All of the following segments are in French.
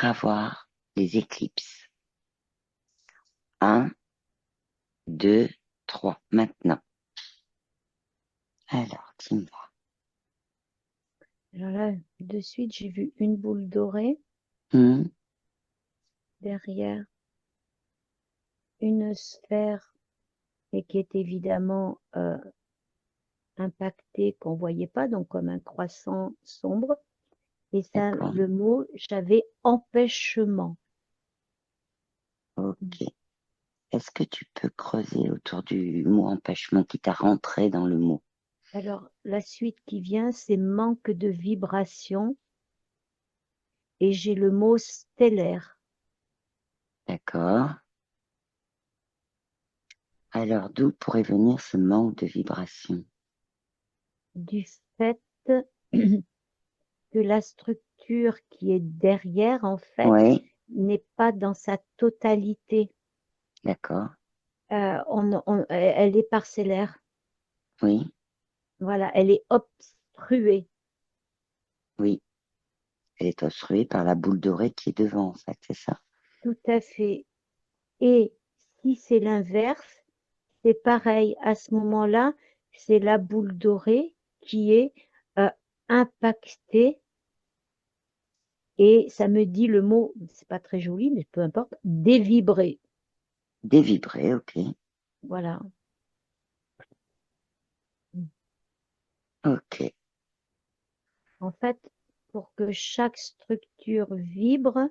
à voir les éclipses. 1, 2, 3, maintenant. Alors, dis-moi. Alors là, de suite, j'ai vu une boule dorée Hmm, derrière une sphère et qui est évidemment impactée, qu'on voyait pas, donc comme un croissant sombre. Et ça, d'accord. le mot, j'avais empêchement. Ok. Est-ce que tu peux creuser autour du mot empêchement qui t'a rentré dans le mot? Alors, la suite qui vient, c'est manque de vibration et j'ai le mot stellaire. D'accord. Alors, d'où pourrait venir ce manque de vibration? Du fait que la structure qui est derrière, en fait, Oui, n'est pas dans sa totalité. d'accord. Elle est parcellaire. Oui, Voilà, elle est obstruée. oui. Elle est obstruée par la boule dorée qui est devant, en fait, c'est ça? Tout à fait. Et si c'est l'inverse, c'est pareil. À ce moment-là, c'est la boule dorée qui est euh, impactée. Et ça me dit le mot, c'est pas très joli, mais peu importe, dévibrer. Dévibré, ok. Voilà. Ok, En fait, pour que chaque structure vibre,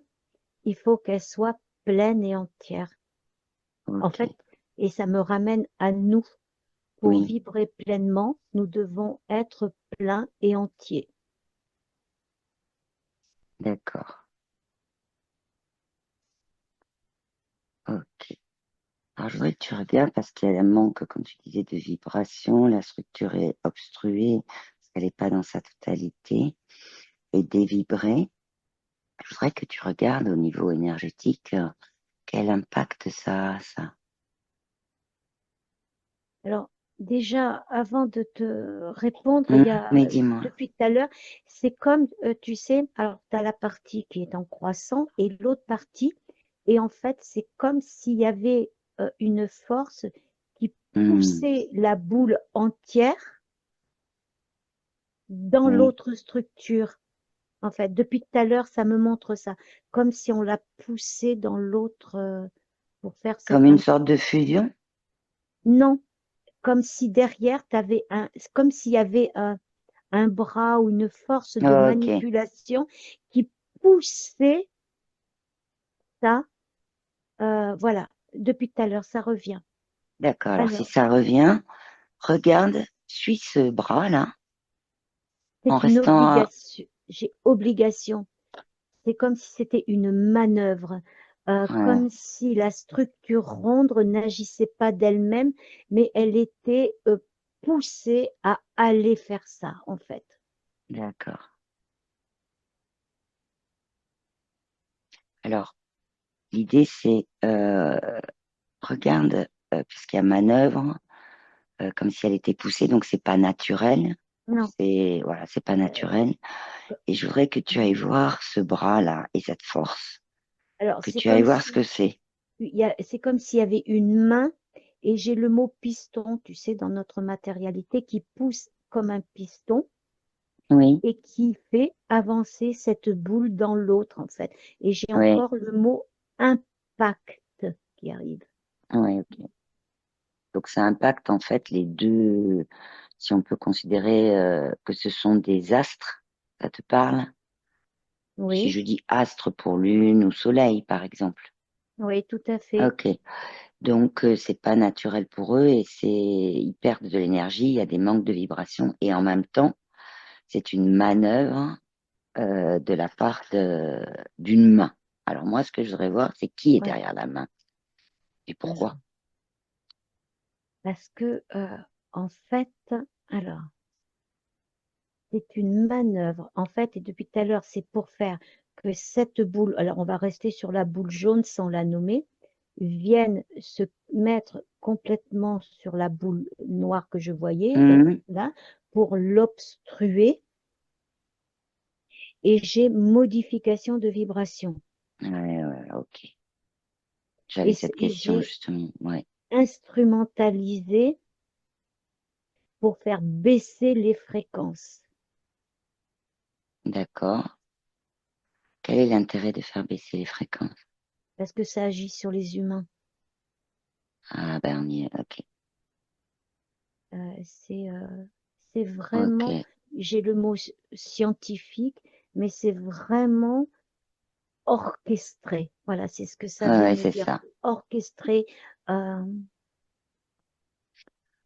il faut qu'elle soit pleine et entière. En ok. fait, et ça me ramène à nous. Pour Oui, vibrer pleinement, nous devons être pleins et entiers. d'accord. Ok. Alors, je voudrais que tu regardes parce qu'il y a un manque, comme tu disais, de vibration. La structure est obstruée parce qu'elle n'est pas dans sa totalité et dévibrée. Je voudrais que tu regardes au niveau énergétique quel impact ça a, ça. Alors, déjà, avant de te répondre, il y a, Mais dis-moi. depuis tout à l'heure, c'est comme, tu sais, alors tu as la partie qui est en croissant et l'autre partie, et en fait, c'est comme s'il y avait une force qui Hmm, poussait la boule entière dans oui. l'autre structure. En fait, depuis tout à l'heure, ça me montre ça, comme si on la poussait dans l'autre pour faire Comme cet une impact. sorte de fusion? Non, comme si derrière, comme s'il y avait un bras ou une force de Ok, manipulation qui poussait ça. Voilà, depuis tout à l'heure, ça revient. d'accord. Alors, si Alors, ça revient, regarde, suis ce bras-là en c'est une restant. obligation. J'ai obligation. C'est comme si c'était une manœuvre, Ouais, comme si la structure ronde n'agissait pas d'elle-même, mais elle était poussée à aller faire ça, en fait. d'accord. Alors, l'idée, c'est, regarde, puisqu'il y a manœuvre, comme si elle était poussée, donc c'est pas naturel. Non. C'est, voilà, c'est pas euh, naturel. Et je voudrais que tu ailles voir ce bras-là et cette force, alors, que tu ailles voir ce que c'est. c'est comme s'il y avait une main, et j'ai le mot piston, tu sais, dans notre matérialité, qui pousse comme un piston Oui, et qui fait avancer cette boule dans l'autre, en fait. Et j'ai oui, encore le mot impact qui arrive. oui, ok. Donc ça impacte en fait les deux, si on peut considérer que ce sont des astres, ça te parle? Si Oui, je dis astre pour lune ou soleil, par exemple. oui, tout à fait. Ok. Donc c'est pas naturel pour eux et ils perdent de l'énergie, il y a des manques de vibration et en même temps, c'est une manœuvre de la part d'une main. Alors moi, ce que je voudrais voir, c'est qui est Ouais. derrière la main et pourquoi. Alors, parce que, en fait, alors, c'est une manœuvre, en fait, et depuis tout à l'heure, c'est pour faire que cette boule, alors on va rester sur la boule jaune sans la nommer, vienne se mettre complètement sur la boule noire que je voyais, Mhm. là, pour l'obstruer, et j'ai modification de vibration. Ouais, ouais, ok. J'avais Et, cette et question j'ai justement. Ouais, instrumentalisé pour faire baisser les fréquences. d'accord. Quel est l'intérêt de faire baisser les fréquences? Parce que ça agit sur les humains. Ah, ben on y est. Ok, Euh, c'est euh, c'est vraiment, ok. j'ai le mot scientifique, mais c'est vraiment orchestré. Voilà, c'est ce que ça Ouais, veut ouais, me c'est dire. ça. Orchestré. euh,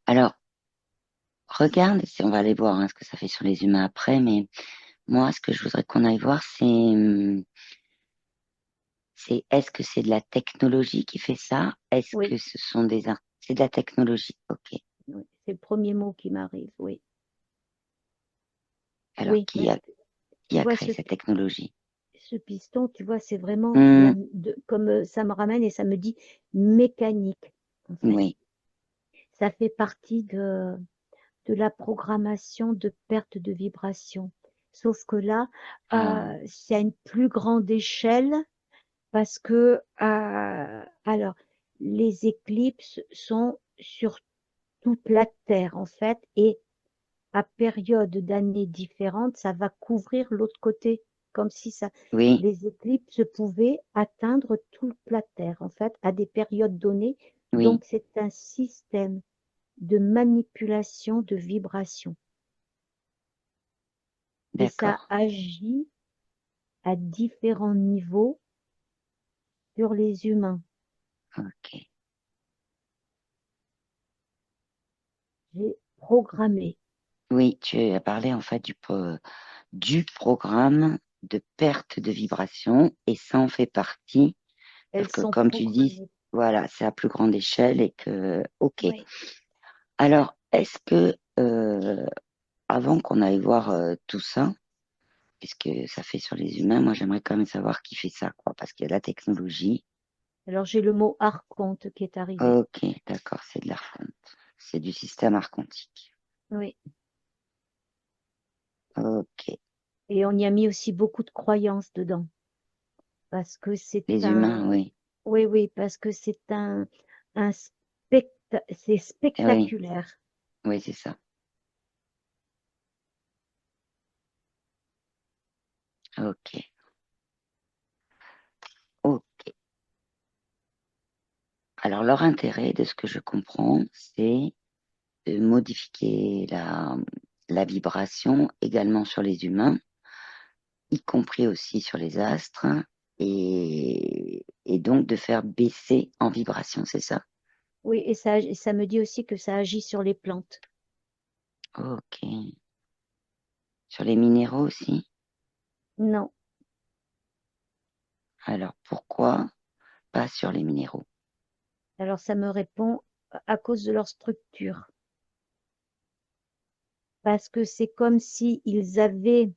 Alors, regarde, si on va aller voir hein, ce que ça fait sur les humains après, mais moi, ce que je voudrais qu'on aille voir, c'est est-ce que c'est de la technologie qui fait ça? Est-ce oui, que ce sont c'est de la technologie? Ok. oui, c'est le premier mot qui m'arrive. Oui, Alors, oui, parce que qui tu a vois, créé cette technologie? ce piston, tu vois, c'est vraiment Hmm, comme ça me ramène et ça me dit mécanique, en fait. oui. Ça fait partie de la programmation de perte de vibration. Sauf que là, Ah, c'est à une plus grande échelle parce que, alors, les éclipses sont sur toute la Terre, en fait, et à période d'années différentes, ça va couvrir l'autre côté, comme si ça, oui, les éclipses pouvaient atteindre toute la Terre, en fait, à des périodes données. oui. Donc, c'est un système de manipulation de vibration. Et ça D'accord. agit à différents niveaux sur les humains. Ok. J'ai programmé. Oui, tu as parlé en fait du programme de perte de vibration et ça en fait partie. Sauf Elles que sont comme tu dis, programmées. voilà, c'est à plus grande échelle et que, ok. Oui. Alors, est-ce que avant qu'on aille voir tout ça, qu'est-ce que ça fait sur les humains, moi j'aimerais quand même savoir qui fait ça, quoi, parce qu'il y a la technologie. Alors, j'ai le mot archonte qui est arrivé. Ok, d'accord, c'est de l'archonte. C'est du système archontique. Oui. Ok. Et on y a mis aussi beaucoup de croyances dedans. Parce que c'est Les humains, un, oui. oui, oui, parce que un c'est Eh oui, spectaculaire. oui, c'est ça. Ok. Ok. Alors, leur intérêt, de ce que je comprends, c'est de modifier la vibration également sur les humains, y compris aussi sur les astres, et donc de faire baisser en vibration, c'est ça? Oui, et ça me dit aussi que ça agit sur les plantes. Ok. Sur les minéraux aussi? Non. Alors, pourquoi pas sur les minéraux? Alors, ça me répond à cause de leur structure. Parce que c'est comme si ils avaient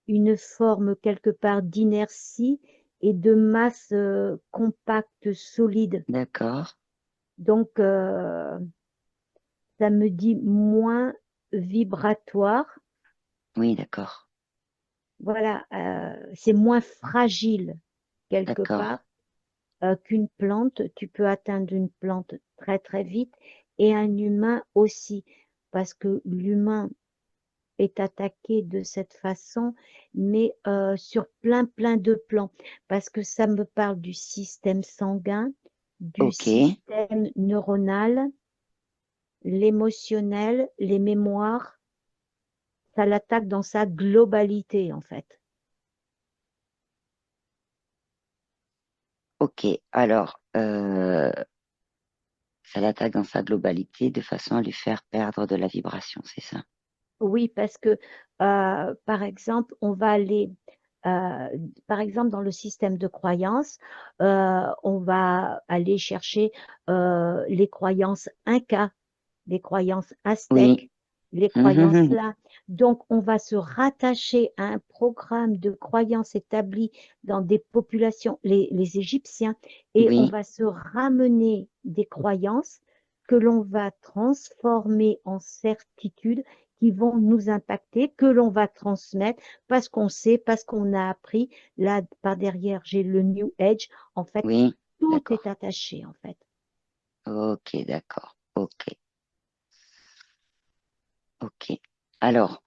une forme quelque part d'inertie et de masse compacte, solide. D'accord. Donc, ça me dit moins vibratoire. Oui, d'accord. Voilà, c'est moins fragile quelque D'accord. part qu'une plante. Tu peux atteindre une plante très très vite et un humain aussi, parce que l'humain est attaqué de cette façon, mais sur plein de plans, parce que ça me parle du système sanguin, du Ok. système neuronal, l'émotionnel, les mémoires. Ça l'attaque dans sa globalité, en fait. Ok. Alors, ça l'attaque dans sa globalité de façon à lui faire perdre de la vibration, c'est ça? Oui, parce que, par exemple, on va aller, euh, par exemple, dans le système de croyances, on va aller chercher les croyances incas, les croyances Oui. aztèques, les croyances Mhm. là. Donc, on va se rattacher à un programme de croyances établi dans des populations, les Égyptiens, et on Oui. va se ramener des croyances que l'on va transformer en certitudes qui vont nous impacter, que l'on va transmettre parce qu'on sait, parce qu'on a appris. Là, par derrière, j'ai le New Age. En fait, Oui, tout est d'accord. attaché, en fait. Ok, d'accord. Ok, ok. Alors,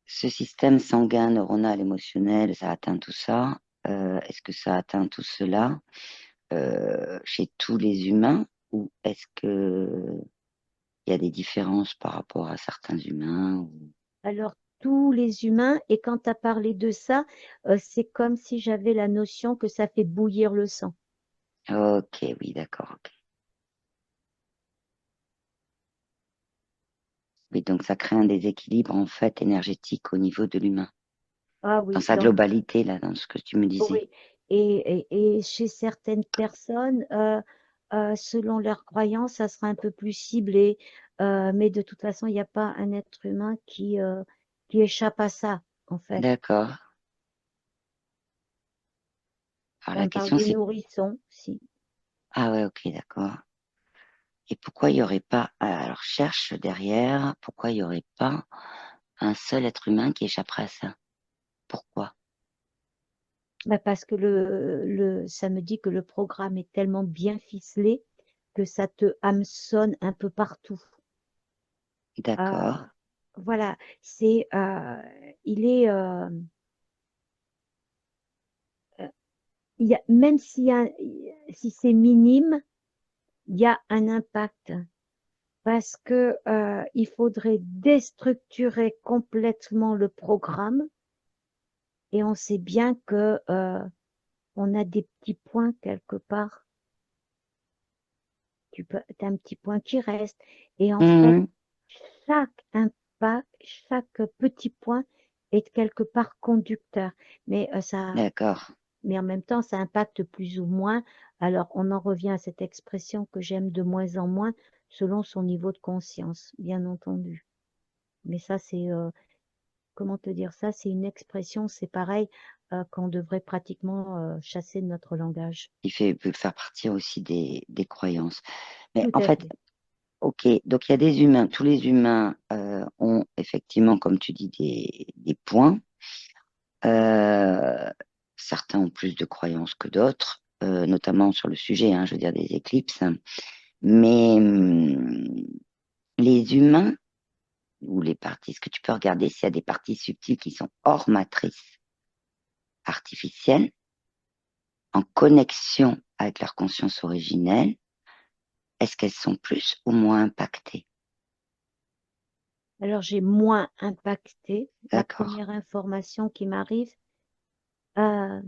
ce système sanguin, neuronal, émotionnel, ça atteint tout ça. Est-ce que ça atteint tout cela chez tous les humains ou est-ce que il y a des différences par rapport à certains humains Alors, tous les humains, et quand tu as parlé de ça, c'est comme si j'avais la notion que ça fait bouillir le sang. Ok, oui, d'accord. Ok. Oui, donc ça crée un déséquilibre en fait énergétique au niveau de l'humain, Ah dans oui, sa globalité, là, dans ce que tu me disais. oui. Et chez certaines personnes, selon leurs croyances, ça sera un peu plus ciblé. Mais de toute façon, il n'y a pas un être humain qui échappe à ça, en fait. D'accord. Alors On la parle question des c'est, nourrissons, si. ah ouais, ok, d'accord. Et pourquoi il n'y aurait pas, alors cherche derrière, pourquoi il n'y aurait pas un seul être humain qui échapperait à ça? Pourquoi? Bah, parce que ça me dit que le programme est tellement bien ficelé que ça te hameçonne un peu partout. Euh, D'accord, voilà, c'est, il est, il y a, même si c'est minime, il y a un impact parce que il faudrait déstructurer complètement le programme et on sait bien que on a des petits points quelque part. T'as un petit point qui reste et en fait, mhm, chaque impact, chaque petit point est quelque part conducteur. Mais d'accord. mais en même temps, ça impacte plus ou moins. Alors, on en revient à cette expression que j'aime de moins en moins selon son niveau de conscience, bien entendu. Mais ça, c'est, comment te dire ça? C'est une expression, c'est pareil, qu'on devrait pratiquement chasser de notre langage. Peut faire partie aussi des croyances. Mais Tout en à fait, fait. ok, donc il y a des humains, tous les humains ont effectivement, comme tu dis, des points. Euh, Certains ont plus de croyances que d'autres, notamment sur le sujet, hein, je veux dire des éclipses. Mais les humains ou les parties, est-ce que tu peux regarder s'il y a des parties subtiles qui sont hors matrice artificielle, en connexion avec leur conscience originelle, est-ce qu'elles sont plus ou moins impactées? Alors, j'ai moins impacté. La D'accord, première information qui m'arrive, euh,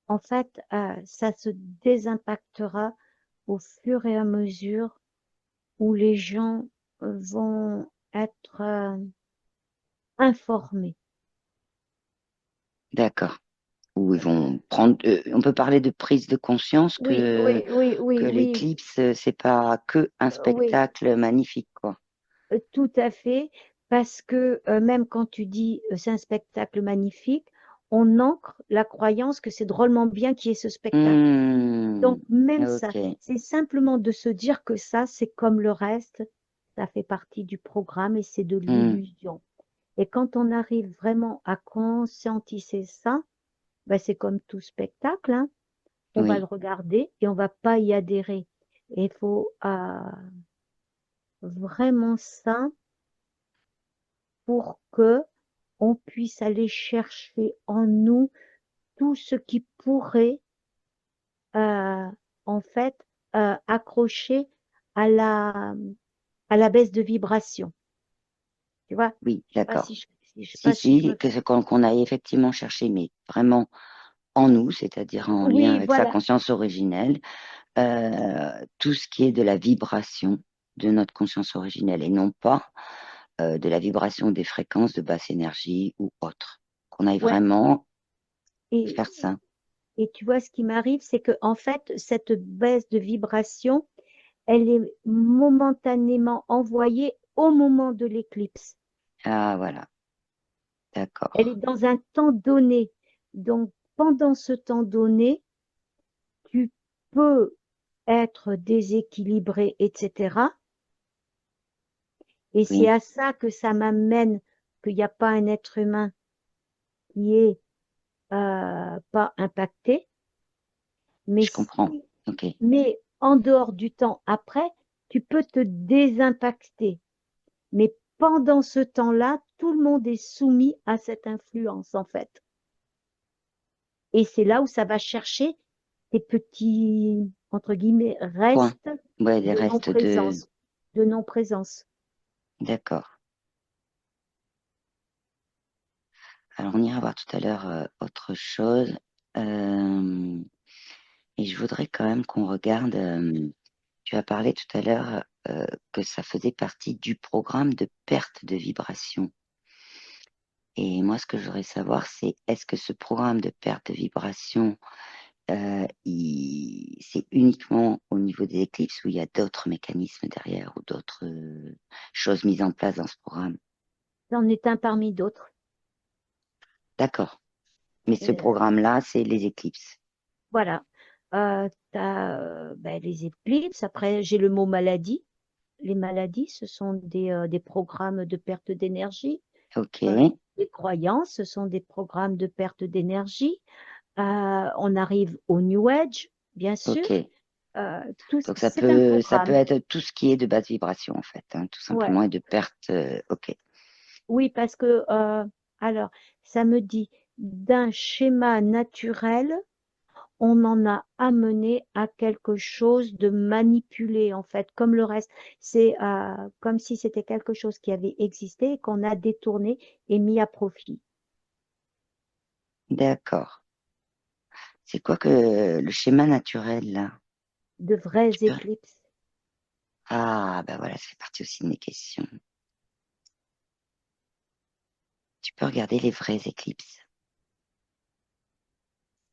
en fait, ça se désimpactera au fur et à mesure où les gens vont être informés. d'accord. Où ils vont prendre, on peut parler de prise de conscience Oui, oui, oui, que oui, oui, l'éclipse, c'est pas que un oui, spectacle magnifique, quoi. tout à fait, parce que même quand tu dis c'est un spectacle magnifique, on ancre la croyance que c'est drôlement bien qu'il y ait ce spectacle. Hmm, Donc, même ça, ok. c'est simplement de se dire que ça, c'est comme le reste, ça fait partie du programme et c'est de Hmm, l'illusion. Et quand on arrive vraiment à conscientiser ça, ben c'est comme tout spectacle, hein. On va le oui, regarder et on va pas y adhérer. Et il faut vraiment ça pour que on puisse aller chercher en nous tout ce qui pourrait euh, en fait accrocher à à la baisse de vibration. Tu vois? oui, Je sais pas d'accord. je sais Si, pas si je si, me que fais. ce qu'on a effectivement cherché, mais vraiment en nous, c'est-à-dire en lien Oui, avec sa voilà. conscience originelle, tout ce qui est de la vibration de notre conscience originelle et non pas de la vibration des fréquences de basse énergie ou autre. Qu'on aille Ouais. vraiment Et, faire ça. et tu vois, ce qui m'arrive, c'est que en fait, cette baisse de vibration, elle est momentanément envoyée au moment de l'éclipse. Ah, voilà, Elle est d'accord. dans un temps donné. Donc, pendant ce temps donné, tu peux être déséquilibré, etc. Et c'est Oui, à ça que ça m'amène qu'il n'y a pas un être humain qui est pas impacté, mais je comprends. si, Ok. mais en dehors du temps après, tu peux te désimpacter. Mais pendant ce temps-là, tout le monde est soumis à cette influence, en fait. Et c'est là où ça va chercher tes petits, entre guillemets, Point. restes Ouais, les de restes de... non-présence, de non-présence. D'accord. Alors, on ira voir tout à l'heure autre chose. Euh, et je voudrais quand même qu'on regarde... tu as parlé tout à l'heure que ça faisait partie du programme de perte de vibration. Et moi, ce que je voudrais savoir, c'est est-ce que ce programme de perte de vibration, c'est uniquement au niveau des éclipses ou il y a d'autres mécanismes derrière ou d'autres choses mises en place dans ce programme? C'en est un parmi d'autres. D'accord. Mais ce Euh, programme-là, c'est les éclipses. voilà. T'as ben, les éclipses. Après, j'ai le mot maladie. Les maladies, ce sont des programmes de perte d'énergie. Ok, Euh, les croyances, ce sont des programmes de perte d'énergie. On arrive au New Age, bien sûr. ok. Donc C'est un ça peut programme. être tout ce qui est de basse vibration en fait, hein, tout Ouais. simplement, et de perte. Ok. Oui, parce que, alors, ça me dit, d'un schéma naturel, on en a amené à quelque chose de manipulé, en fait, comme le reste. C'est comme si c'était quelque chose qui avait existé et qu'on a détourné et mis à profit. D'accord. C'est quoi que le schéma naturel là? De Tu vraies peux... éclipses. Ah, ben voilà, ça fait partie aussi de mes questions. Tu peux regarder les vraies éclipses.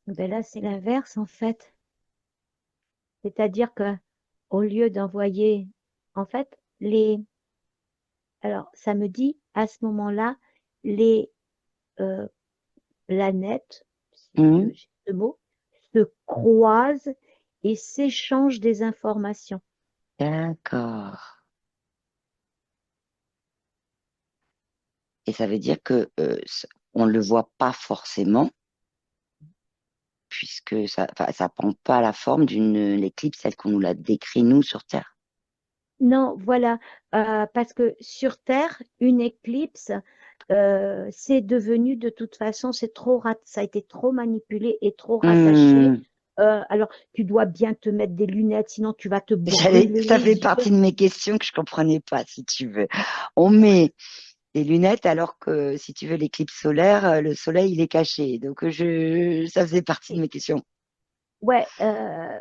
Ben là, c'est l'inverse, en fait. C'est-à-dire que au lieu d'envoyer, en fait, alors, ça me dit, à ce moment-là, les euh, planètes, si Hmm, j'ai ce mot, se croisent et s'échangent des informations. d'accord. Et ça veut dire que on le voit pas forcément, puisque ça, enfin, ça prend pas la forme d'une éclipse telle qu'on nous l'a décrit nous sur Terre. Non, voilà, parce que sur Terre, une éclipse, c'est devenu de toute façon, ça a été trop manipulé et trop rattaché. Hmm. Alors, tu dois bien te mettre des lunettes, sinon tu vas te J'allais, brûler ça fait les yeux. partie de mes questions que je comprenais pas, si tu veux. On met des lunettes alors que, si tu veux, l'éclipse solaire, le soleil, il est caché. Donc, ça faisait partie de mes questions. Ouais,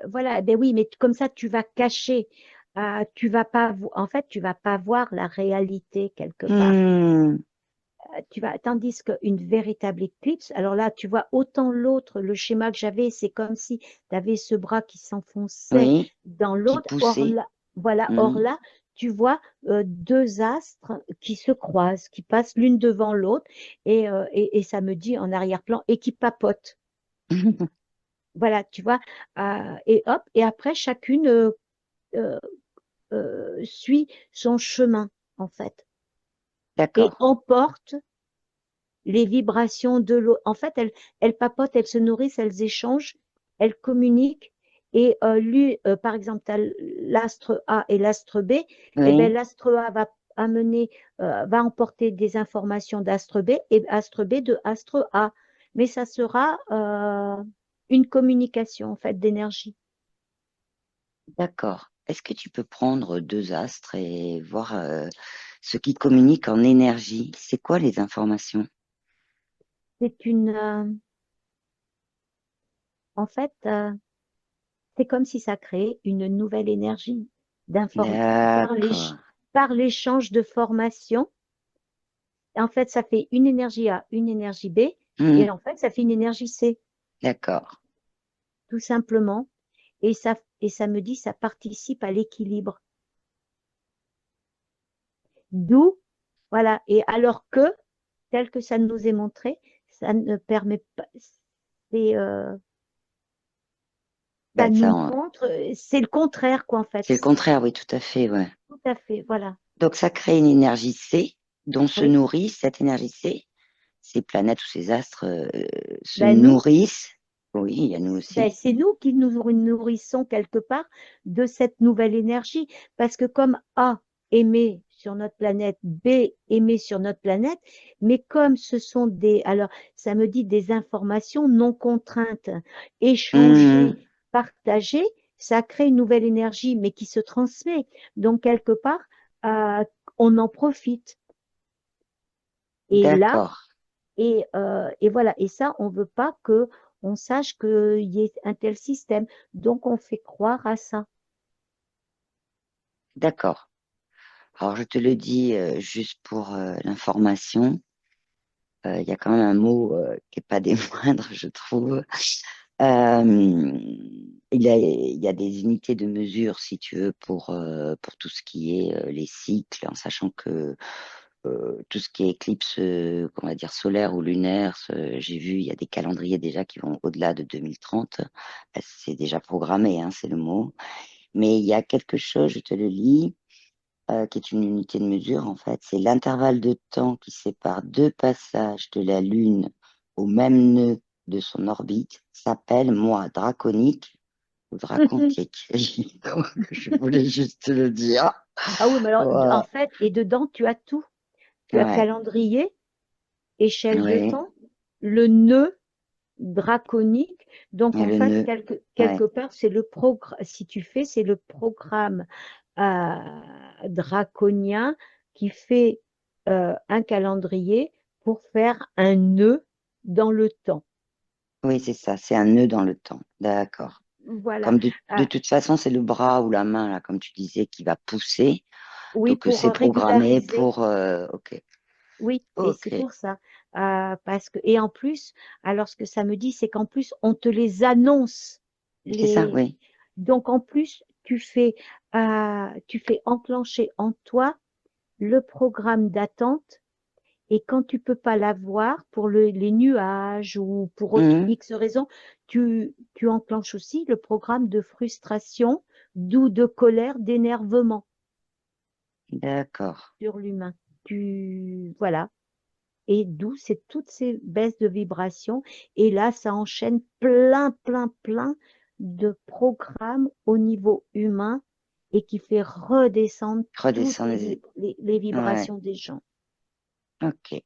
voilà, ben oui, mais comme ça, tu vas cacher, tu vas pas, en fait, tu vas pas voir la réalité quelque part. Hmm. Tandis qu'une véritable éclipse, alors là, tu vois, autant l'autre, le schéma que j'avais, c'est comme si tu avais ce bras qui s'enfonçait Oui, dans qui l'autre. Or poussait. là, voilà, or Hmm. là, tu vois deux astres qui se croisent, qui passent l'une devant l'autre, et ça me dit en arrière-plan, et qui papotent. Voilà, tu vois, et hop, et après, chacune euh, suit son chemin, en fait, et D'accord, emporte les vibrations de l'eau. En fait, elles papotent, elles se nourrissent, elles échangent, elles communiquent. Et lui, par exemple, tu as l'astre A et l'astre B, et ben oui, l'astre A va amener, va emporter des informations d'astre B et astre B de astre A. Mais ça sera une communication en fait d'énergie. d'accord. Est-ce que tu peux prendre deux astres et voir ce qui communique en énergie? C'est quoi les informations? C'est en fait, c'est comme si ça créait une nouvelle énergie d'inform D'accord. par l'échange de formation. En fait, ça fait une énergie A, une énergie B, Hmm, et en fait, ça fait une énergie C, d'accord, tout simplement. Et ça me dit, ça participe à l'équilibre. D'où, voilà. Et alors que, tel que ça nous est montré, ça ne permet pas, c'est, ça ben, nous montre, c'est le contraire, quoi, en fait. c'est le contraire, oui, tout à fait, ouais. Tout à fait, voilà. Donc, ça crée une énergie C dont se Oui. nourrissent, cette énergie C, ces planètes ou ces astres se Ben nous, nourrissent. Oui, il y a nous ben aussi. c'est nous qui nous nourrissons quelque part de cette nouvelle énergie. Parce que comme A émet sur notre planète, B émet sur notre planète, mais comme ce sont alors ça me dit des informations non contraintes, Hum, échangées, partagées, ça crée une nouvelle énergie, mais qui se transmet. Donc quelque part, euh, on en profite. Et là, d'accord, et voilà. Et ça, on veut pas que on sache qu'il y ait un tel système. Donc, on fait croire à ça. d'accord. Alors, je te le dis juste pour l'information. Il y a quand même un mot qui n'est pas des moindres, je trouve. Il y a des unités de mesure, si tu veux, pour tout ce qui est les cycles, en sachant que tout ce qui est éclipse, on va dire solaire ou lunaire, j'ai vu, il y a des calendriers déjà qui vont au-delà de 2030. C'est déjà programmé, hein, c'est le mot. Mais il y a quelque chose, je te le lis, qui est une unité de mesure, en fait. C'est l'intervalle de temps qui sépare deux passages de la Lune au même nœud de son orbite s'appelle, moi, draconique ou dracontique. Donc, je voulais juste te le dire. Ah oui, mais alors, en Voilà. fait, et dedans, tu as tout. Tu as Ouais, calendrier, échelle de ouais. temps, le nœud draconique. Donc, Et en le fait, nœud. quelque Ouais. part, c'est le programme, si tu fais, c'est le programme euh, draconien qui fait un calendrier pour faire un nœud dans le temps. Oui, c'est ça. C'est un nœud dans le temps. D'accord. Voilà. Comme de Ah, toute façon, c'est le bras ou la main, là, comme tu disais, qui va pousser. oui, Donc, pour c'est programmé régulariser. pour. Ok. Oui, et c'est Ok. pour ça. Parce que, et en plus, alors ce que ça me dit, c'est qu'en plus, on te les annonce. C'est ça, Les... oui. Donc, en plus, tu fais enclencher en toi le programme d'attente. Et quand tu peux pas l'avoir pour les nuages ou pour autre Mhm. X raison, tu enclenches aussi le programme de frustration, d'où de colère, d'énervement D'accord. sur l'humain. Voilà. Et d'où c'est toutes ces baisses de vibrations. Et là, ça enchaîne plein, plein, plein de programmes au niveau humain et qui fait redescendre toutes Redescendre les... les Ouais, vibrations des gens. ok.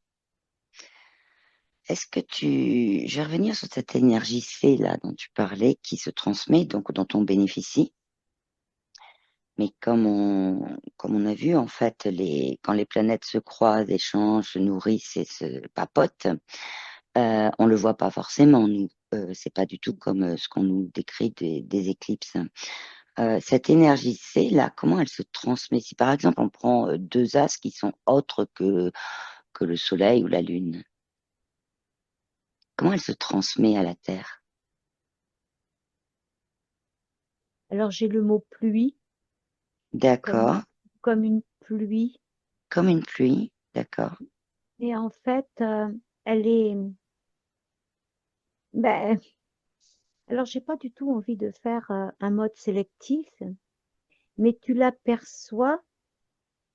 Je vais revenir sur cette énergie C là dont tu parlais, qui se transmet, donc dont on bénéficie. Mais comme on a vu, en fait, quand les planètes se croisent, échangent, se nourrissent et se papotent, on le voit pas forcément, nous. C'est pas du tout comme ce qu'on nous décrit des éclipses. Cette énergie C là, comment elle se transmet? Si par exemple on prend deux astres qui sont autres que le Soleil ou la Lune, comment elle se transmet à la Terre? Alors, j'ai le mot pluie comme, D'accord. comme une pluie. Comme une pluie, d'accord. Et en fait, elle est, ben, alors j'ai pas du tout envie de faire un mode sélectif, mais tu l'aperçois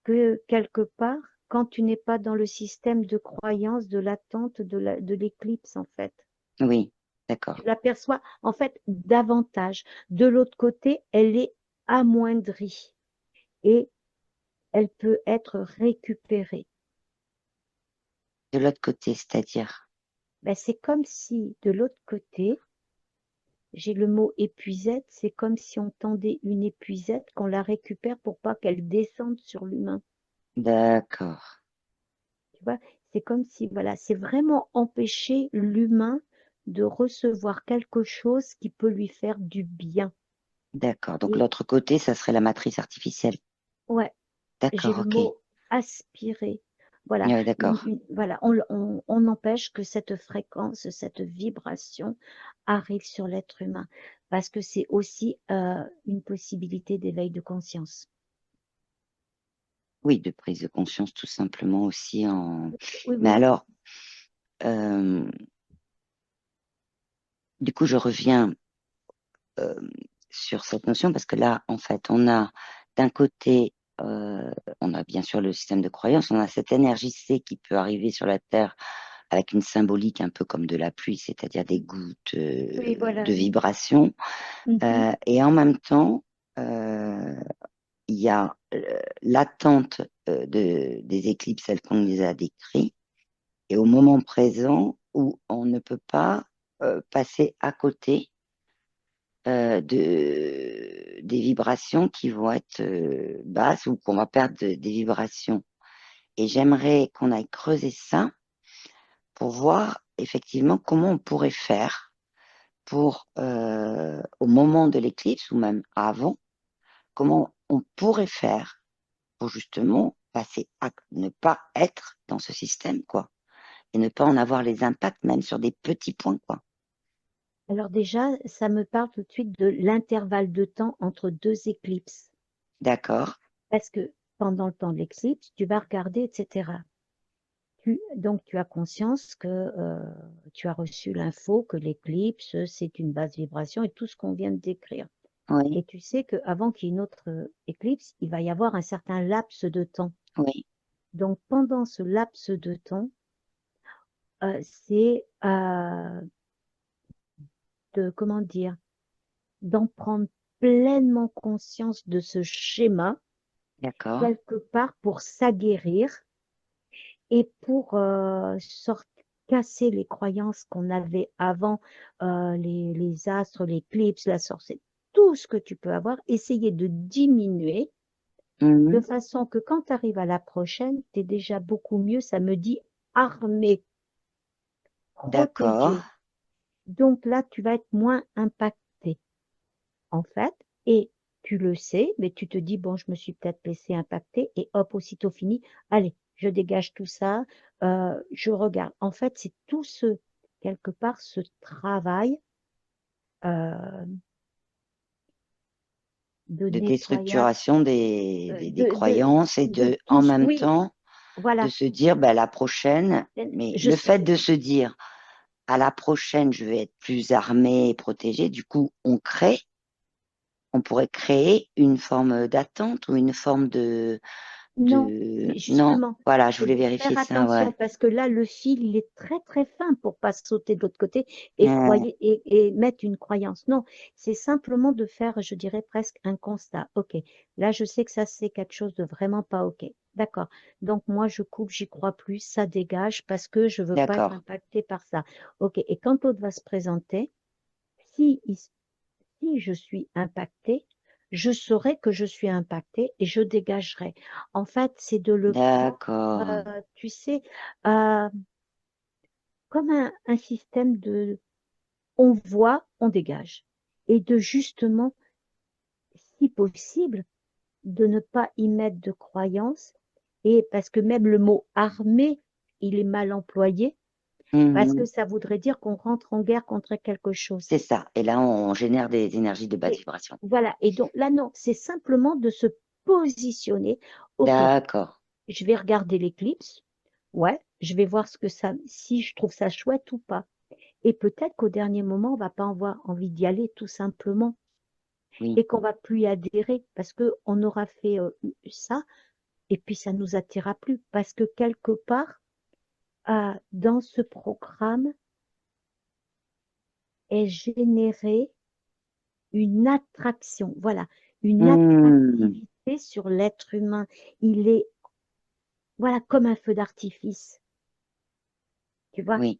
que quelque part, quand tu n'es pas dans le système de croyance de l'attente de l'éclipse, en fait. Oui, d'accord, Tu l'aperçois, en fait, davantage. De l'autre côté, elle est amoindrie et elle peut être récupérée. de l'autre côté, c'est-à-dire. Ben, c'est comme si, de l'autre côté, j'ai le mot épuisette, c'est comme si on tendait une épuisette, qu'on la récupère pour pas qu'elle descende sur l'humain. D'accord, Tu vois, c'est comme si, voilà, c'est vraiment empêcher l'humain de recevoir quelque chose qui peut lui faire du bien. d'accord. Donc Et l'autre côté, ça serait la matrice artificielle. ouais, j'ai D'accord, le ok. mot aspirer. Voilà, Ouais, d'accord. voilà, on empêche que cette fréquence, cette vibration arrive sur l'être humain parce que c'est aussi une possibilité d'éveil de conscience. Oui, de prise de conscience tout simplement aussi en. Oui, Mais oui, alors, euh, du coup, je reviens euh, sur cette notion parce que là, en fait, on a d'un côté on a bien sûr le système de croyance, on a cette énergie C qui peut arriver sur la Terre avec une symbolique un peu comme de la pluie, c'est-à-dire des gouttes Oui, de voilà, oui. vibration. Mhm. Et en même temps, il y a l'attente des éclipses, celles qu'on les a décrites, et au moment présent où on ne peut pas passer à côté des vibrations qui vont être basses ou qu'on va perdre des vibrations. Et j'aimerais qu'on aille creuser ça pour voir effectivement comment on pourrait faire pour, au moment de l'éclipse ou même avant, comment on pourrait faire pour justement passer à ne pas être dans ce système, quoi, et ne pas en avoir les impacts même sur des petits points, quoi. Alors déjà, ça me parle tout de suite de l'intervalle de temps entre deux éclipses. D'accord? Parce que pendant le temps de l'éclipse, tu vas regarder, etc. Donc, tu as conscience que tu as reçu l'info que l'éclipse, c'est une basse vibration et tout ce qu'on vient de décrire. Oui, Et tu sais qu'avant qu'il y ait une autre éclipse, il va y avoir un certain laps de temps. oui, Donc, pendant ce laps de temps, c'est comment dire, d'en prendre pleinement conscience de ce schéma, d'accord. quelque part pour s'aguerrir et pour casser les croyances qu'on avait avant, les astres, l'éclipse, la sorcellerie, tout ce que tu peux avoir, essayer de diminuer de Mhm. façon que quand tu arrives à la prochaine, tu es déjà beaucoup mieux, ça me dit armé, D'accord, protégé. Donc là, tu vas être moins impacté, en fait, et tu le sais, mais tu te dis, bon, je me suis peut-être laissé impacter, et hop, aussitôt fini, allez, je dégage tout ça, je regarde. En fait, c'est tout quelque part, ce travail euh, de de nettoyage, déstructuration des croyances et de de, tout, en même oui, temps, de voilà. se dire, bah, la prochaine, mais Je, le fait de se dire, à la prochaine, je vais être plus armée et protégée, du coup, on pourrait créer une forme d'attente ou une forme Non, mais non, justement, voilà, je c'est voulais de vérifier faire ça, attention ouais. parce que là, le fil, il est très très fin pour pas sauter de l'autre côté et Euh, croyer et mettre une croyance. Non, c'est simplement de faire, je dirais presque un constat. Ok, là, je sais que ça c'est quelque chose de vraiment pas ok. D'accord. Donc moi, je coupe, j'y crois plus, ça dégage parce que je veux pas être d'accord, impacté par ça. Ok. Et quand l'autre va se présenter, si il si je suis impactée, je saurai que je suis impactée et je dégagerai. En fait, c'est de le prendre, d'accord, tu sais, euh, comme un système de on voit, on dégage. Et de justement, si possible, de ne pas y mettre de croyances. Et parce que même le mot armée, il est mal employé, parce que Mhm. ça voudrait dire qu'on rentre en guerre contre quelque chose. C'est ça. Et là, on génère des énergies de basse Et vibration. voilà. Et donc là, non, c'est simplement de se positionner. OK, D'accord, je vais regarder l'éclipse. Ouais, je vais voir ce que ça, si je trouve ça chouette ou pas. Et peut-être qu'au dernier moment, on va pas avoir envie d'y aller tout simplement oui, et qu'on va plus y adhérer parce que on aura fait ça et puis ça nous attirera plus parce que quelque part, dans ce programme est générée une attraction. Voilà, une Mhm. attractivité sur l'être humain. Il est, voilà, comme un feu d'artifice, tu vois. Oui,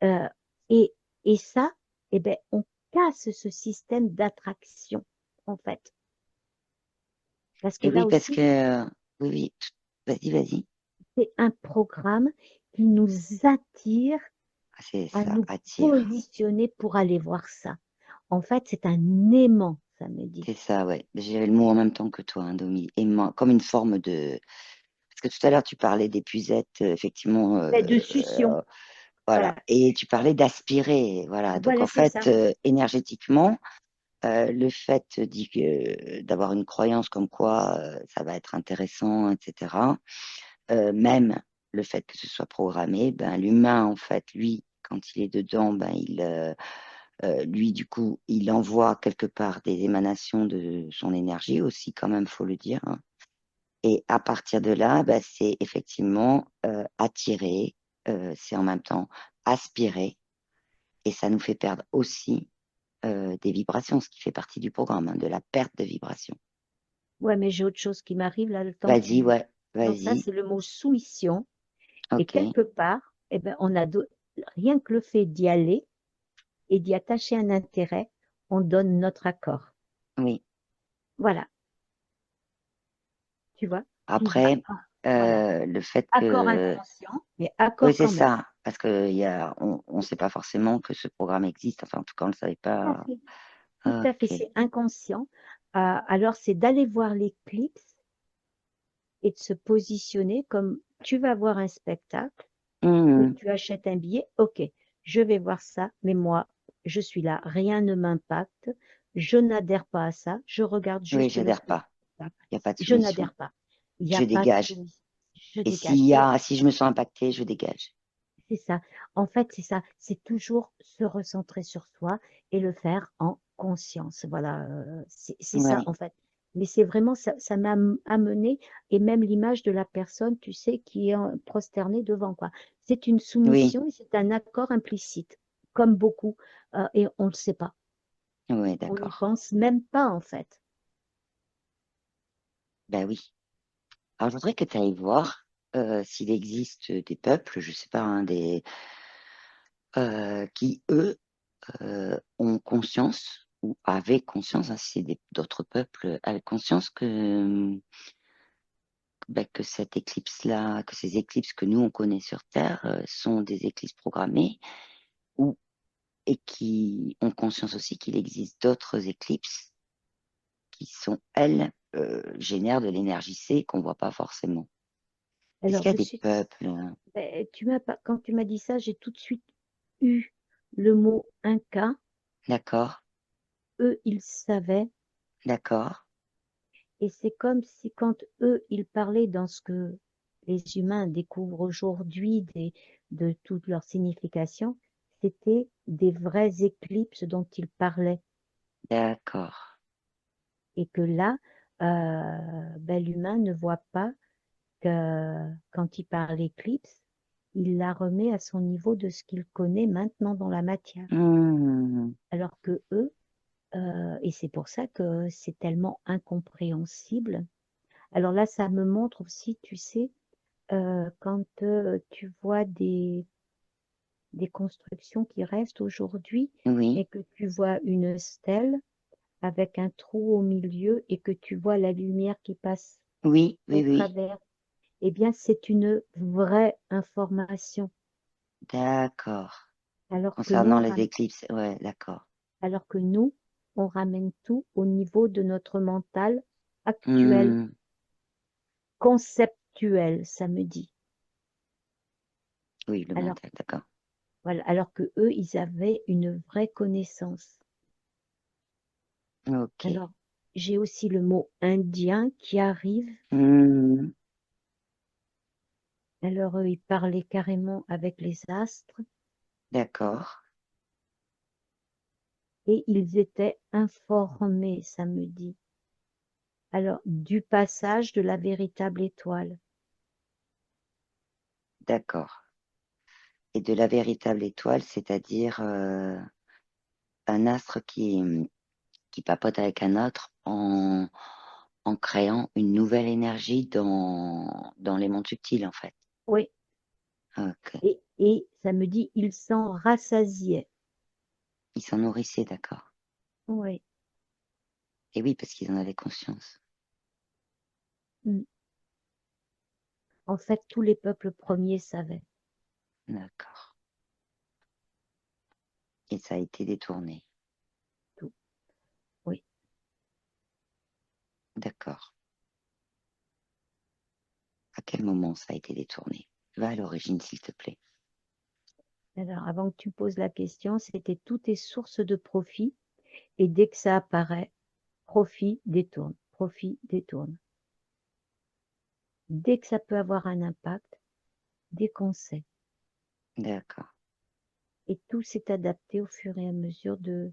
Euh, et, et ça, eh ben, on casse ce système d'attraction, en fait. Parce que et là oui, parce aussi, que, oui, oui, vas-y, vas-y. c'est un programme qui nous attire Ah, c'est à ça, nous attire. positionner pour aller voir ça. En fait, c'est un aimant, ça me dit. C'est ça, ouais. J'avais le mot en même temps que toi, hein, Domi. Aimant, comme une forme de. Parce que tout à l'heure, tu parlais d'épuisette, effectivement. Ben, de succion. Voilà. Voilà. Et tu parlais d'aspirer. Voilà. Donc, Voilà, en c'est fait, ça. énergétiquement, le fait d'avoir une croyance comme quoi ça va être intéressant, etc., même le fait que ce soit programmé, ben, l'humain, en fait, lui, quand il est dedans, ben, lui, du coup, il envoie quelque part des émanations de son énergie aussi, quand même, faut le dire, hein. Et à partir de là, bah, c'est effectivement attirer, c'est en même temps aspirer, et ça nous fait perdre aussi des vibrations, ce qui fait partie du programme, hein, de la perte de vibrations. Ouais, mais j'ai autre chose qui m'arrive là, le temps que Vas-y, tu ouais, dans ça, vas-y, c'est le mot soumission. Et ok, quelque part, eh ben, rien que le fait d'y aller et d'y attacher un intérêt, on donne notre accord. oui. Voilà, tu vois? Tu dis, Après, ah, voilà, le fait accord que, inconscient, mais oui, accord c'est quand même. ça, parce que on sait pas forcément que ce programme existe, enfin, en tout cas, on le savait Tout à pas. fait, tout à fait, Ok, c'est inconscient. Alors, c'est d'aller voir l'éclipse et de se positionner comme tu vas voir un spectacle ou mhm. tu achètes un billet, ok, je vais voir ça, mais moi, je suis là, rien ne m'impacte, je n'adhère pas à ça, je regarde Oui, juste le j'adhère pas, spectacle, il n'y a pas de je soumission, n'adhère pas. Il n'y a je pas de dégage. soumission, je Et dégage. Et si je me sens impactée, je dégage. c'est ça. En fait, c'est ça. C'est toujours se recentrer sur soi et le faire en conscience. Voilà, c'est ça, Ouais, en fait. Mais c'est vraiment, ça m'a amené, et même l'image de la personne, tu sais, qui est prosternée devant, quoi. C'est une oui, soumission et c'est un accord implicite, comme beaucoup, et on ne le sait pas. oui, On n'y d'accord. pense même pas, en fait. Ben oui. Alors, je voudrais que tu ailles voir s'il existe des peuples, je sais pas, hein, qui, eux, ont conscience ou avaient conscience, hein, si c'est d'autres peuples, avaient conscience que cette éclipse-là, que ces éclipses que nous, on connaît sur Terre, sont des éclipses programmées ou, et qui ont conscience aussi qu'il existe d'autres éclipses qui sont, elles, génèrent de l'énergie C qu'on voit pas forcément. Est-ce Alors, qu'il y a de des suite, peuples? ben, quand tu m'as dit ça, j'ai tout de suite eu le mot Inca. D'accord, Eux, ils savaient. d'accord, Et c'est comme si quand eux, ils parlaient dans ce que les humains découvrent aujourd'hui de toute leur signification, c'était des vraies éclipses dont ils parlaient. d'accord. Et que là, ben, l'humain ne voit pas que quand il parle éclipse, il la remet à son niveau de ce qu'il connaît maintenant dans la matière. Hmm, Alors que eux, et c'est pour ça que c'est tellement incompréhensible. Alors là, ça me montre aussi, tu sais, quand tu vois des constructions qui restent aujourd'hui oui, et que tu vois une stèle avec un trou au milieu et que tu vois la lumière qui passe oui, au oui, oui, travers, eh bien, c'est une vraie information. d'accord. Alors que Concernant nous, les éclipses, ouais, d'accord. alors que nous, on ramène tout au niveau de notre mental actuel, Hmm, conceptuel, ça me dit. oui, le Alors, mental, d'accord. voilà, alors que eux, ils avaient une vraie connaissance. Ok. Alors, j'ai aussi le mot indien qui arrive. Hmm, Alors, eux, ils parlaient carrément avec les astres d'accord, et ils étaient informés, ça me dit. Alors, du passage de la véritable étoile. d'accord. Et de la véritable étoile, c'est-à-dire un astre qui papote avec un autre en créant une nouvelle énergie dans les mondes subtils, en fait. Oui, Ok. et ça me dit, ils s'en rassasiaient. Ils s'en nourrissaient, d'accord. Oui. Et oui, parce qu'ils en avaient conscience. Mm. En fait, tous les peuples premiers savaient D'accord. Et ça a été détourné. tout. Oui. D'accord. À quel moment ça a été détourné? Va à l'origine, s'il te plaît. Alors, avant que tu poses la question, c'était tout est source de profit. Et dès que ça apparaît, profit détourne, profit détourne. Dès que ça peut avoir un impact, dès qu'on sait. D'accord. Et tout s'est adapté au fur et à mesure de,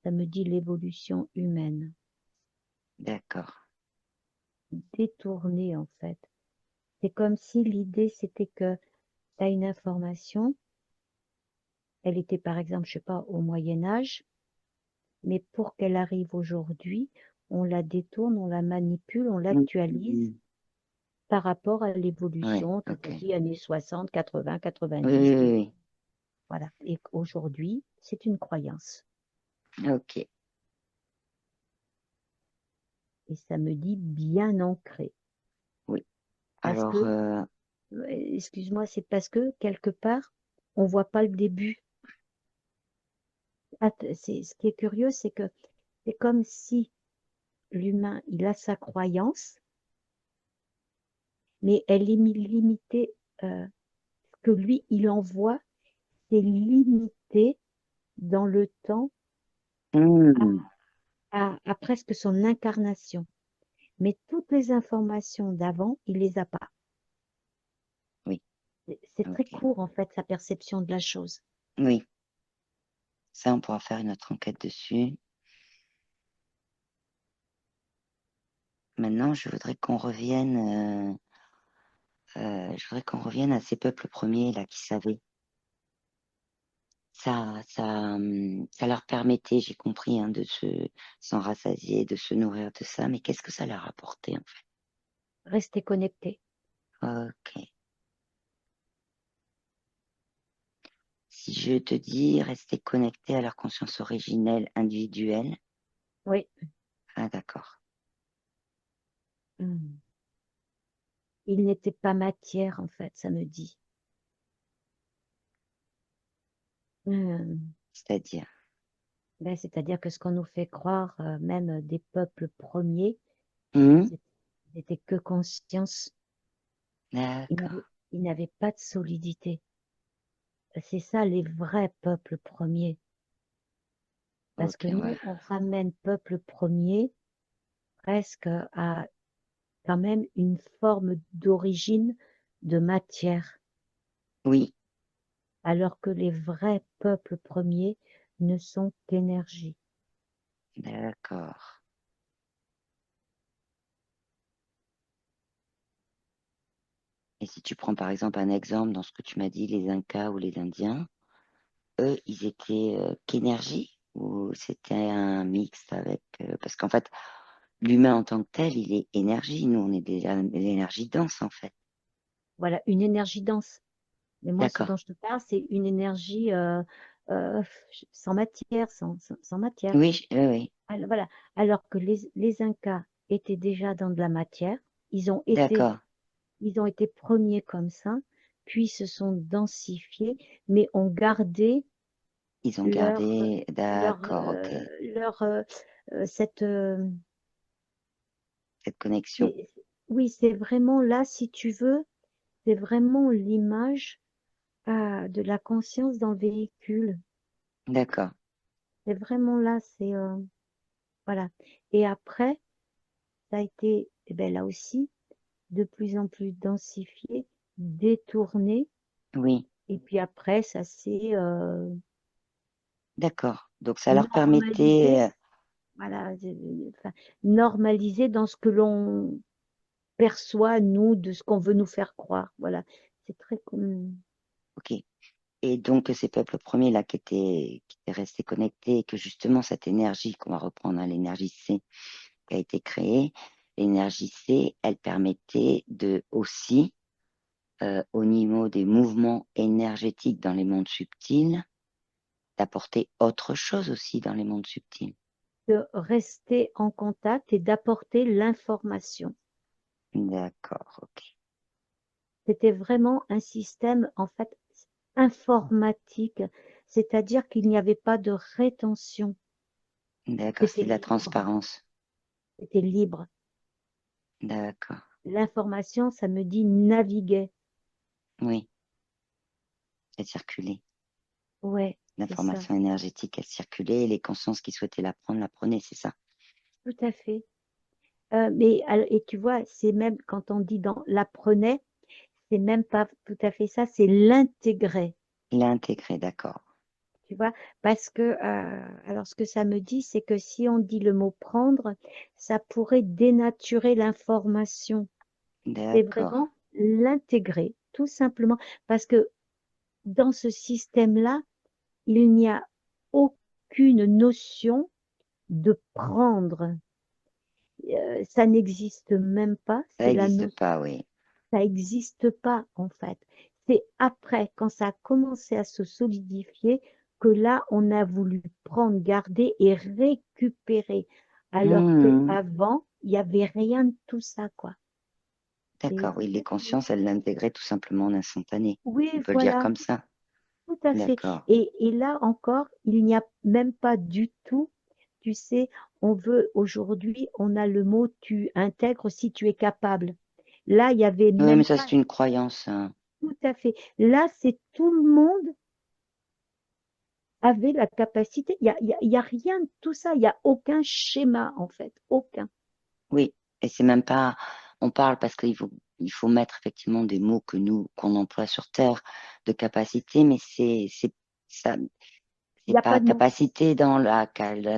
ça me dit, l'évolution humaine. D'accord. détourner, en fait. C'est comme si l'idée, c'était que tu as une information, elle était par exemple, je sais pas, au Moyen Âge, mais pour qu'elle arrive aujourd'hui, on la détourne, on la manipule, on l'actualise Mhm. par rapport à Ouais, l'évolution, tu ok. as dit années 60, 80, Oui, 90, tout. oui, Voilà. Et aujourd'hui, c'est une croyance. oui. Ok. Et ça me dit bien ancré. Oui. Parce Alors, que, excuse-moi, c'est parce que quelque part, on voit pas le début. Ce qui est curieux, c'est que c'est comme si l'humain, il a sa croyance, mais elle est limitée, que lui, il en voit, c'est limité dans le temps hmm, à presque son incarnation. Mais toutes les informations d'avant, il les a pas. oui, C'est très ok. court, en fait, sa perception de la chose. Oui, ça, on pourra faire une autre enquête dessus. Maintenant, je voudrais qu'on revienne à ces peuples premiers là qui savaient. Ça leur permettait, j'ai compris, hein, de s'en rassasier, de se nourrir de ça, mais qu'est-ce que ça leur apportait en Rester connecté. fait? Ok. Si je te dis rester connecté à leur conscience originelle individuelle, Oui. ah d'accord. Hmm. Il n'était pas matière, en fait, ça me dit. Hmm. C'est-à-dire. Ben, c'est-à-dire que ce qu'on nous fait croire, même des peuples premiers, Hmm, c'est- c'était que conscience. Ils d'accord. n'avaient, ils n'avaient pas de solidité. C'est ça, les vrais peuples premiers. Parce que Ok, ouais. nous, on ramène peuple premier presque à quand même une forme d'origine de matière, Oui, alors que les vrais peuples premiers ne sont qu'énergie. d'accord. Et si tu prends par exemple un exemple dans ce que tu m'as dit, les Incas ou les Indiens, eux, ils étaient qu'énergie ou c'était un mix avec... parce qu'en fait, l'humain en tant que tel, il est énergie. Nous, on est déjà de l'énergie dense, en fait. Voilà, une énergie dense. Mais moi, ce D'accord. dont je te parle, c'est une énergie euh, sans matière, sans matière. Oui, oui, oui. Alors, voilà. Alors que les Incas étaient déjà dans de la matière, ils ont été, D'accord. ils ont été premiers comme ça, puis se sont densifiés, mais ont gardé Ils ont leur, gardé... leur, D'accord, ok. leur, cette, Cette connexion. c'est- oui, c'est vraiment là, si tu veux, c'est vraiment l'image de la conscience dans le véhicule. D'accord. C'est vraiment là, voilà. Et après, ça a été, eh ben, là aussi, de plus en plus densifié, détourné. Oui, Et puis après, ça s'est d'accord. Donc ça leur normalisé, permettait... voilà, enfin, normalisé dans ce que l'on perçoit, nous, de ce qu'on veut nous faire croire. Voilà. C'est très comme. ok. Et donc ces peuples premiers là qui étaient restés connectés et que justement cette énergie qu'on va reprendre, hein, l'énergie C qui a été créée, l'énergie C, elle permettait de aussi, au niveau des mouvements énergétiques dans les mondes subtils, d'apporter autre chose aussi dans les mondes subtils. De rester en contact et d'apporter l'information. D'accord, ok. C'était vraiment un système, en fait, informatique, c'est-à-dire qu'il n'y avait pas de rétention. D'accord, C'était c'était de la libre, transparence. c'était libre. D'accord, L'information, ça me dit naviguer. oui, elle circulait. Ouais, c'est ça, L'information énergétique, elle circulait et les consciences qui souhaitaient la prendre, la prenaient, c'est ça. tout à fait. Et tu vois, c'est même quand on dit dans l'apprenait, c'est même pas tout à fait ça, c'est l'intégrer. L'intégrer, d'accord. tu vois, parce que, alors ce que ça me dit, c'est que si on dit le mot prendre, ça pourrait dénaturer l'information. C'est D'accord. vraiment l'intégrer, tout simplement, parce que dans ce système-là, il n'y a aucune notion de prendre. Ça n'existe même pas, Ça c'est la n'existe notion, pas, oui. ça n'existe pas en fait. C'est après, quand ça a commencé à se solidifier, que là, on a voulu prendre, garder et récupérer. Alors Hmm. qu'avant, il n'y avait rien de tout ça, quoi. C'est D'accord, oui, les vraiment... consciences, elles l'intégraient tout simplement en instantané. Oui, On peut le dire voilà, comme ça. tout à fait. D'accord. Et là encore, il n'y a même pas du tout, tu sais, on veut aujourd'hui, on a le mot tu intègres si tu es capable. Là, il y avait Oui, mais même ça, pas c'est une croyance, hein. tout à fait. Là, c'est tout le monde avait la capacité. Il y a rien de tout ça. Il n'y a aucun schéma, en fait. Aucun. Oui, et c'est même pas, on parle parce il faut mettre effectivement des mots qu'on emploie sur Terre de capacité, mais ça, Il n'y c'est a pas pas de nom. capacité dans la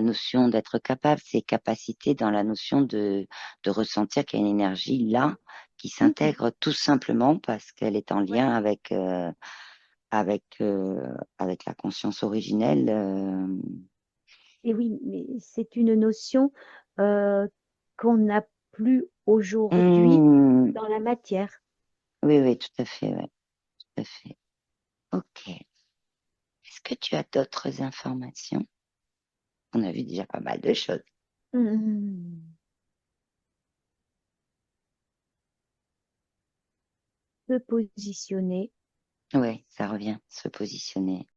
notion d'être capable, c'est capacité dans la notion de ressentir qu'il y a une énergie là qui Mhm. s'intègre tout simplement parce qu'elle est en Ouais. lien avec, avec la conscience originelle. Et oui, mais c'est une notion euh, qu'on n'a plus aujourd'hui Hmm, dans la matière. oui, oui, tout à fait, ouais, tout à fait. Ok. Est-ce que tu as d'autres informations? On a vu déjà pas mal de choses. Mhm. Se positionner Oui, ça revient, se positionner.